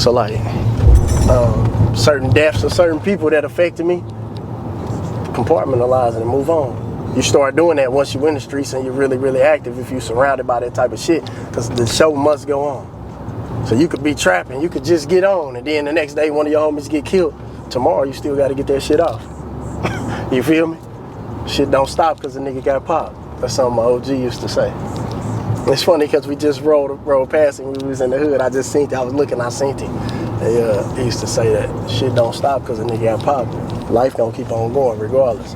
So like certain deaths of certain people that affected me, compartmentalize it and move on. You start doing that once you're in the streets and you're really, really active if you're surrounded by that type of shit, because the show must go on. So you could be trapping, you could just get on, and then the next day one of your homies get killed. Tomorrow you still got to get that shit off. You feel me? Shit don't stop because the nigga got popped. That's something my OG used to say. It's funny because we just rolled past him. We was in the hood. I just seen it. I was looking. I seen it. And, he used to say that shit don't stop because the nigga got popped. Life gonna keep on going regardless.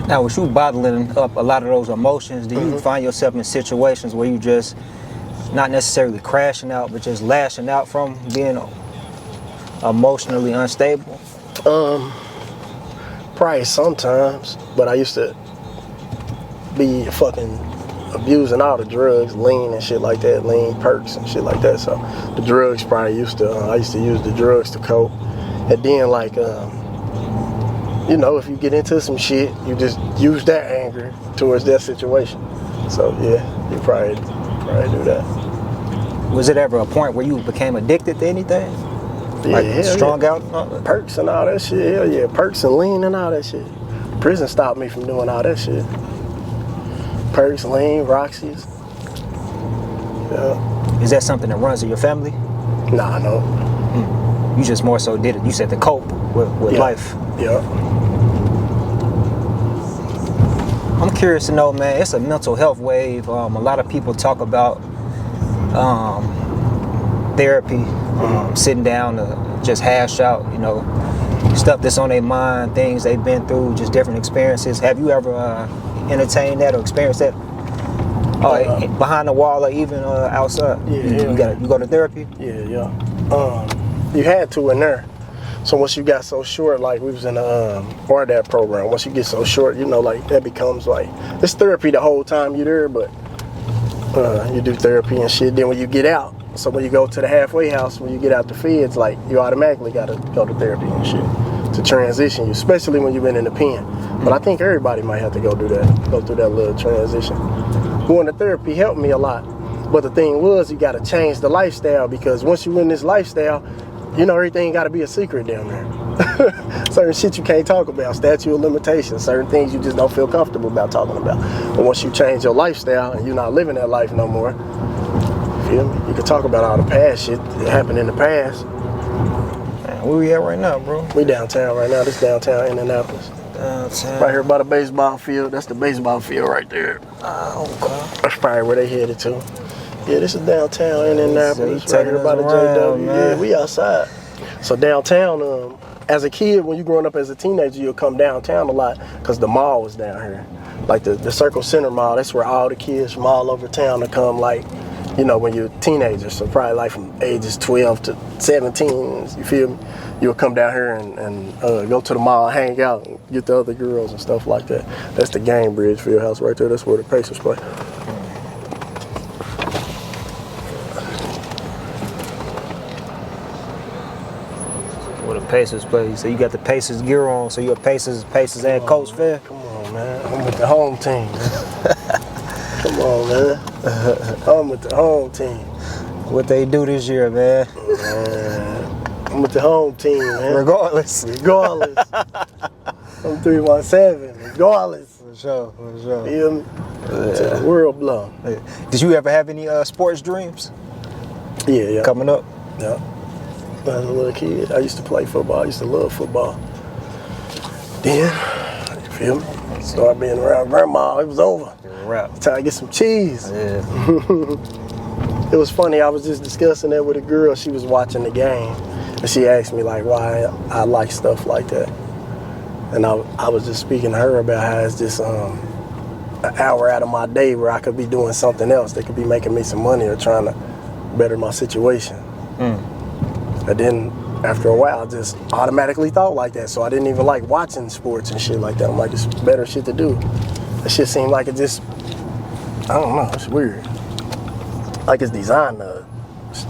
Now, with you bottling up a lot of those emotions, do you find yourself in situations where you just not necessarily crashing out, but just lashing out from being emotionally unstable? Probably sometimes, but I used to be fucking abusing all the drugs, lean and shit like that, lean perks and shit like that. So the drugs probably I used to use the drugs to cope. And then like, you know, if you get into some shit, you just use that anger towards that situation. So yeah, you probably do that. Was it ever a point where you became addicted to anything? Yeah, like strung out? Perks and all that shit, hell yeah. Perks and lean and all that shit. Prison stopped me from doing all that shit. Perks, lean, Roxy's. Yeah. Is that something that runs in your family? Nah, no. You just more so did it, you said, to cope with life. Yeah. I'm curious to know, man, it's a mental health wave. A lot of people talk about therapy, sitting down to just hash out, you know, stuff that's on their mind, things they've been through, just different experiences. Have you ever entertained that or experienced that behind the wall or even outside? Yeah. You go to therapy? Yeah. You had to in there. So once you got so short, like we was in a RDAP program, once you get so short, you know, like that becomes like, it's therapy the whole time you're there, but you do therapy and shit. Then when you get out, so when you go to the halfway house, when you get out the feds, like you automatically got to go to therapy and shit to transition you, especially when you've been in the pen. But I think everybody might have to go through that little transition. Going to therapy helped me a lot. But the thing was, you got to change the lifestyle, because once you're in this lifestyle, you know, everything got to be a secret down there. Certain shit you can't talk about, statute of limitations, certain things you just don't feel comfortable about talking about. But once you change your lifestyle and you're not living that life no more, feel me? You can talk about all the past shit that happened in the past. Man, where we at right now, bro? We downtown right now. This downtown Indianapolis. Downtown. Right here by the baseball field. That's the baseball field right there. Okay. That's probably where they headed to. Yeah, this is downtown Indianapolis, right here by the JW. Man. Yeah, we outside. So downtown, as a kid, when you growing up as a teenager, you'll come downtown a lot because the mall was down here. Like the Circle Center Mall, that's where all the kids from all over town to come, like, you know, when you're teenagers. So probably like from ages 12 to 17, you feel me? You'll come down here and go to the mall, hang out, and get the other girls and stuff like that. That's the Game Bridge field house right there. That's where the Pacers play. Pacers play. So you got the Pacers gear on, so you're a Pacers and Colts fan? Come on, man. I'm with the home team, man. Come on, man. I'm with the home team. What they do this year, man? I'm with the home team, man. Regardless. I'm 317, regardless. For sure. Feel me? Till the world blow. Did you ever have any sports dreams? Yeah. Coming up? Yeah. When I was a little kid, I used to play football. I used to love football. Then, you feel me? Started being around grandma. It was over. Time to get some cheese. Yeah. It was funny. I was just discussing that with a girl. She was watching the game, and she asked me like why I like stuff like that. And I was just speaking to her about how it's just an hour out of my day where I could be doing something else that could be making me some money or trying to better my situation. And then after a while, I just automatically thought like that. So I didn't even like watching sports and shit like that. I'm like, it's better shit to do. That shit seemed like it just, I don't know, it's weird. Like it's designed to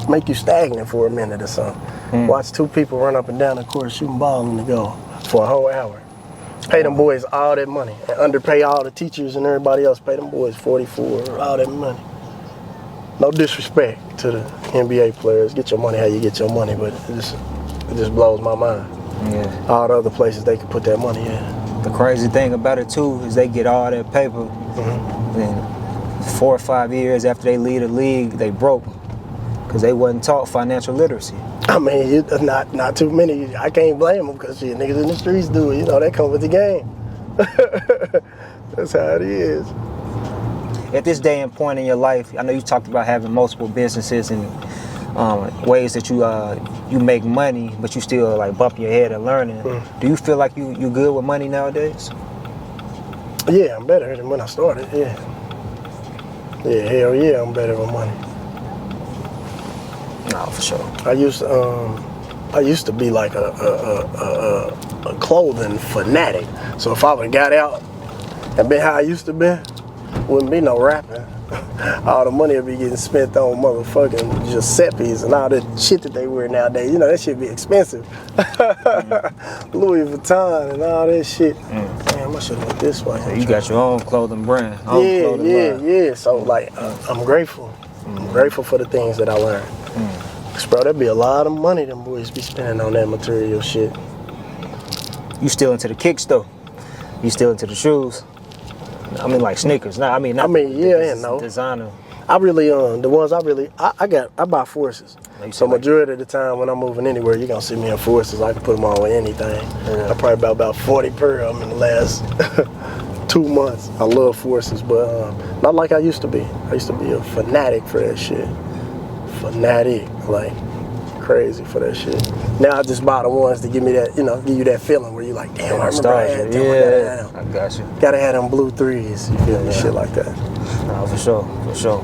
make you stagnant for a minute or something. Watch two people run up and down the court shooting ball in the goal for a whole hour. Pay them boys all that money and underpay all the teachers and everybody else. Pay them boys $44, all that money. no disrespect to the NBA players. Get your money how you get your money, but it just blows my mind. Yeah. All the other places they could put that money in. The crazy thing about it too is they get all that paper, then 4 or 5 years after they leave the league, they broke because they wasn't taught financial literacy. I mean, not too many. I can't blame them because shit, niggas in the streets do it. You know, that come with the game. That's how it is. At this day and point in your life, I know you talked about having multiple businesses and ways that you make money, but you still like bump your head and learning. Do you feel like you good with money nowadays? Yeah, I'm better than when I started. Yeah, hell yeah, I'm better with money. No, for sure. I used to be like a clothing fanatic. So if I would have got out and been how I used to be, wouldn't be no rapping. All the money would be getting spent on motherfucking Giuseppe's and all that shit that they wear nowadays. You know, that shit be expensive. Louis Vuitton and all that shit. Damn, I should have went this way. So you got your own clothing brand. Yeah. So like, I'm grateful. I'm grateful for the things that I learned. Cause bro, that'd be a lot of money them boys be spending on that material shit. You still into the kicks though? You still into the shoes? I mean, like sneakers. Not designer. I really the ones I buy Forces. So majority of the time when I'm moving anywhere, you're gonna see me in Forces. I can put them on with anything. Yeah. I probably about 40 per of them in the last 2 months. I love Forces, but not like I used to be. I used to be a fanatic for that shit. Fanatic, like crazy for that shit. Now I just buy the ones to give me that, give you that feeling where you're like, damn, I remember I had them. I got you. Gotta have them blue threes, you feel me? Shit like that. No, for sure.